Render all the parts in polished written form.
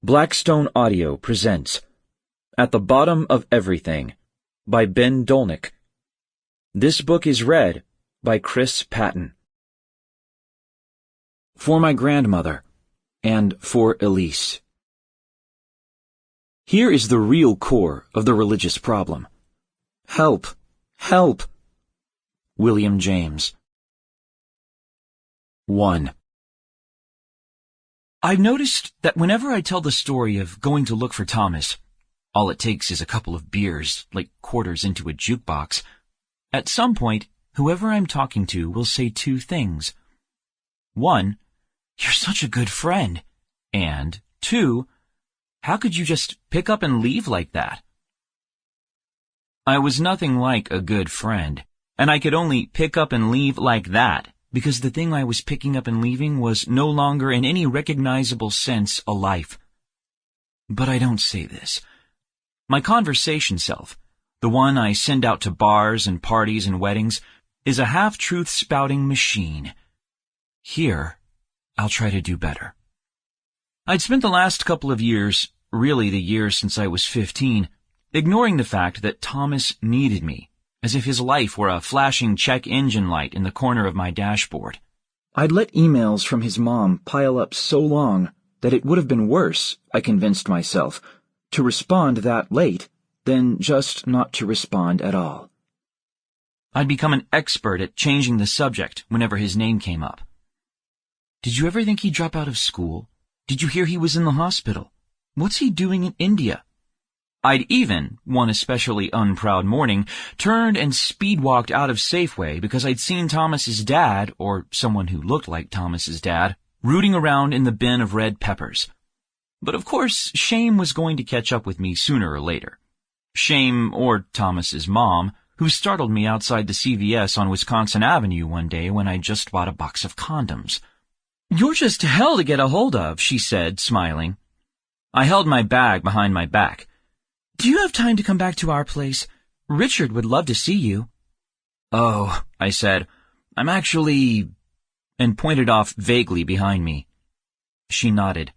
Blackstone Audio presents At the Bottom of Everything by Ben Dolnick. This book is read by Chris Patton. For my grandmother, and for Elise. Here is the real core of the religious problem. Help! Help! William James. 1. I've noticed that whenever I tell the story of going to look for Thomas, all it takes is a couple of beers, like quarters into a jukebox. At some point, whoever I'm talking to will say two things. 1, you're such a good friend. And 2, how could you just pick up and leave like that? I was nothing like a good friend, and I could only pick up and leave like that because the thing I was picking up and leaving was no longer in any recognizable sense a life. But I don't say this. My conversation self, the one I send out to bars and parties and weddings, is a half-truth spouting machine. Here, I'll try to do better. I'd spent the last couple of years, really the years since I was 15, ignoring the fact that Thomas needed me, as if his life were a flashing check engine light in the corner of my dashboard. I'd let emails from his mom pile up so long that it would have been worse, I convinced myself, to respond that late than just not to respond at all. I'd become an expert at changing the subject whenever his name came up. Did you ever think he'd drop out of school? Did you hear he was in the hospital? What's he doing in India? I'd even, one especially unproud morning, turned and speed-walked out of Safeway because I'd seen Thomas's dad, or someone who looked like Thomas's dad, rooting around in the bin of red peppers. But of course, shame was going to catch up with me sooner or later. Shame, or Thomas's mom, who startled me outside the CVS on Wisconsin Avenue one day when I just bought a box of condoms. "You're just hell to get a hold of," she said, smiling. I held my bag behind my back. "Do you have time to come back to our place? Richard would love to see you." "Oh," I said, "I'm actually—" and pointed off vaguely behind me. She nodded.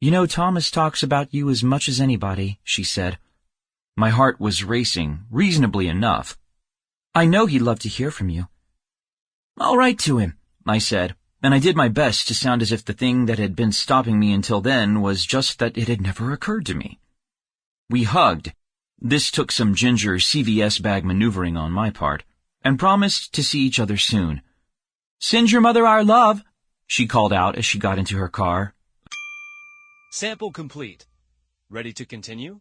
"You know, Thomas talks about you as much as anybody," she said. My heart was racing, reasonably enough. "I know he'd love to hear from you." "I'll write to him," I said, and I did my best to sound as if the thing that had been stopping me until then was just that it had never occurred to me. We hugged. This took some ginger CVS bag maneuvering on my part, and promised to see each other soon. "Send your mother our love," she called out as she got into her car. Sample complete. Ready to continue?